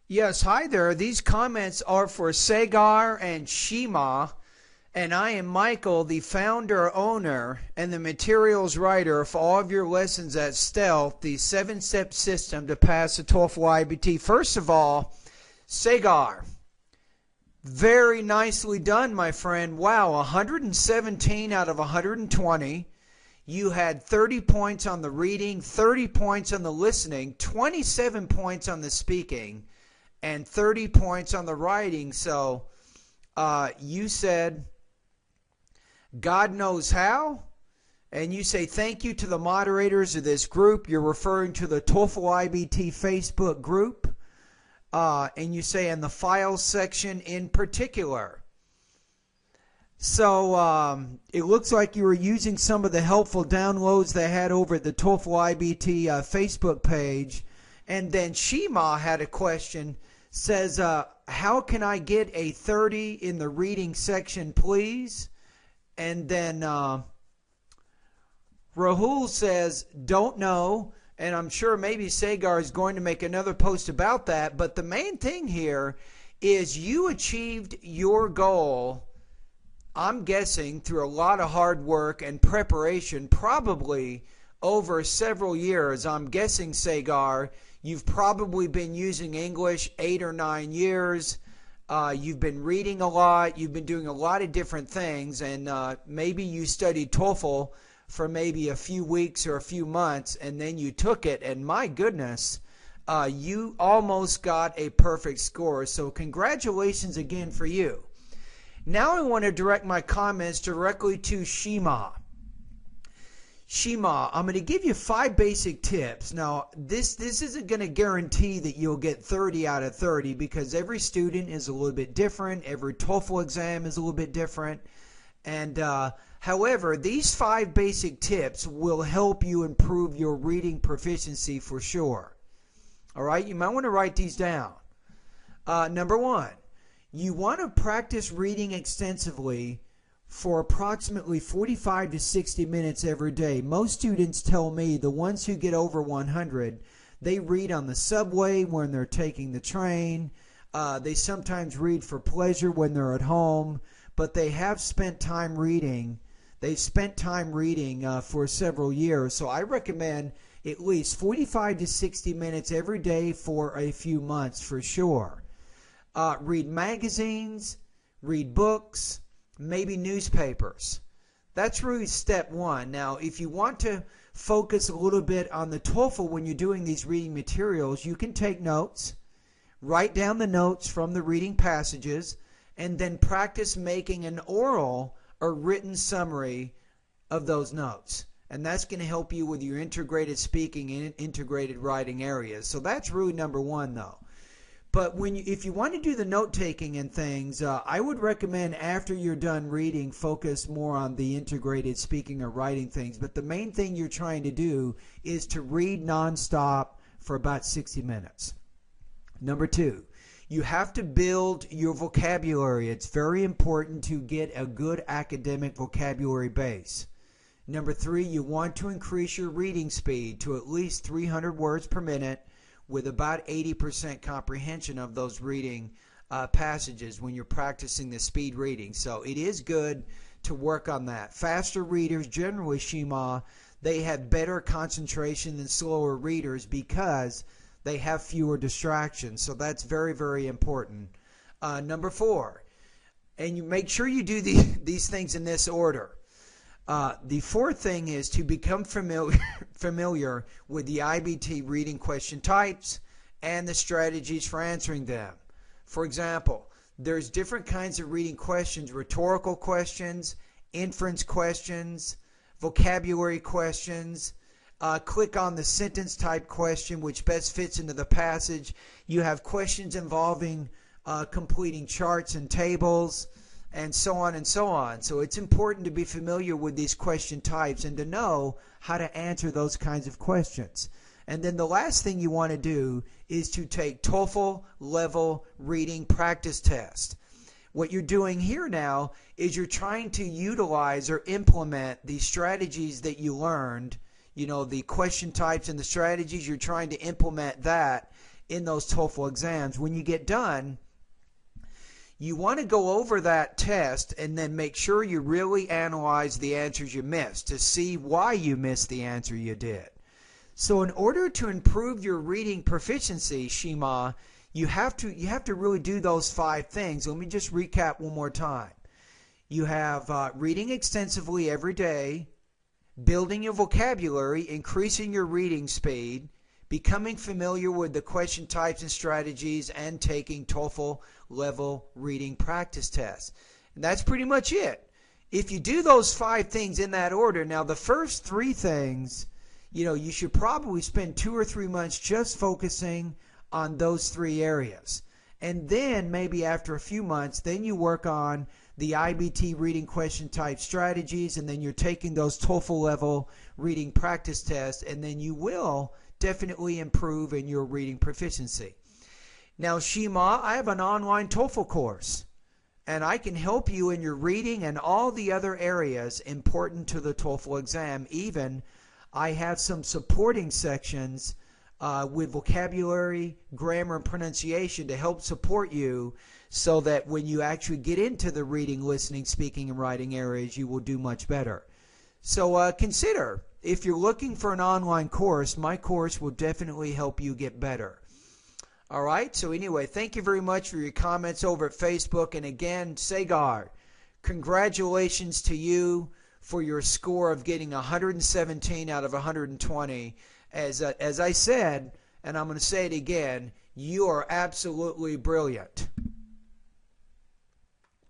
Yes, hi there. These comments are for Sagar and Shimaa, and I am Michael, the founder, owner, and the materials writer for all of your lessons at Stealth, the 7-step system to pass the TOEFL IBT. First of all, Sagar, very nicely done, my friend. Wow, 117 out of 120. You had 30 points on the reading, 30 points on the listening, 27 points on the speaking, and 30 points on the writing. So you said, God knows how. And you say thank you to the moderators of this group. You're referring to the TOEFL IBT Facebook group. And you say in the files section in particular. So it looks like you were using some of the helpful downloads they had over at the TOEFL IBT Facebook page. And then Shimaa had a question. Says, how can I get a 30 in the reading section, please? And then Rahul says, don't know. And I'm sure maybe Sagar is going to make another post about that. But the main thing here is you achieved your goal, I'm guessing, through a lot of hard work and preparation, probably over several years. I'm guessing, Sagar, you've probably been using English 8 or 9 years. You've been reading a lot. You've been doing a lot of different things. And maybe you studied TOEFL for maybe a few weeks or a few months, and then you took it. And my goodness, you almost got a perfect score. So congratulations again for you. Now I want to direct my comments directly to Shimaa. Shimaa, I'm going to give you 5 basic tips. Now, this isn't going to guarantee that you'll get 30 out of 30 because every student is a little bit different. Every TOEFL exam is a little bit different. And however, these 5 basic tips will help you improve your reading proficiency for sure. All right, you might want to write these down. Number 1, you want to practice reading extensively for approximately 45 to 60 minutes every day. Most students tell me, the ones who get over 100, they read on the subway when they're taking the train. They sometimes read for pleasure when they're at home, but they have spent time reading. They've spent time reading for several years. So I recommend at least 45 to 60 minutes every day for a few months for sure. Read magazines, read books, maybe newspapers. That's really step 1. Now, if you want to focus a little bit on the TOEFL when you're doing these reading materials, you can take notes, write down the notes from the reading passages, and then practice making an oral or written summary of those notes. And that's going to help you with your integrated speaking and integrated writing areas. So that's really number 1, though. But if you want to do the note-taking and things, I would recommend after you're done reading, focus more on the integrated speaking or writing things. But the main thing you're trying to do is to read nonstop for about 60 minutes. Number 2, you have to build your vocabulary. It's very important to get a good academic vocabulary base. Number 3, you want to increase your reading speed to at least 300 words per minute, with about 80% comprehension of those reading passages when you're practicing the speed reading. So it is good to work on that. Faster readers, generally, Shimaa, they have better concentration than slower readers because they have fewer distractions. So that's very, very important. Number 4, and you make sure you do these things in this order. The 4th thing is to become familiar with the IBT reading question types and the strategies for answering them. For example, there's different kinds of reading questions: rhetorical questions, inference questions, vocabulary questions. Click on the sentence type question, which best fits into the passage. You have questions involving completing charts and tables, and so on and so on. So it's important to be familiar with these question types and to know how to answer those kinds of questions. And then the last thing you want to do is to take TOEFL level reading practice test. What you're doing here now is you're trying to utilize or implement the strategies that you learned, the question types and the strategies. You're trying to implement that in those TOEFL exams. When you get done, you want to go over that test and then make sure you really analyze the answers you missed to see why you missed the answer you did. So in order to improve your reading proficiency, Shimaa, you have to really do those 5 things. Let me just recap one more time. You have reading extensively every day, building your vocabulary, increasing your reading speed, becoming familiar with the question types and strategies, and taking TOEFL level reading practice tests. And that's pretty much it. If you do those 5 things in that order, now the first 3 things, you should probably spend 2 or 3 months just focusing on those 3 areas. And then maybe after a few months, then you work on the IBT reading question type strategies, and then you're taking those TOEFL level reading practice tests, and then you will definitely improve in your reading proficiency. Now, Shimaa, I have an online TOEFL course, and I can help you in your reading and all the other areas important to the TOEFL exam. Even I have some supporting sections with vocabulary, grammar, and pronunciation to help support you so that when you actually get into the reading, listening, speaking, and writing areas, you will do much better. So consider, if you're looking for an online course, my course will definitely help you get better. All right, so anyway, thank you very much for your comments over at Facebook. And again, Sagar, congratulations to you for your score of getting 117 out of 120. As I said, and I'm going to say it again, you are absolutely brilliant.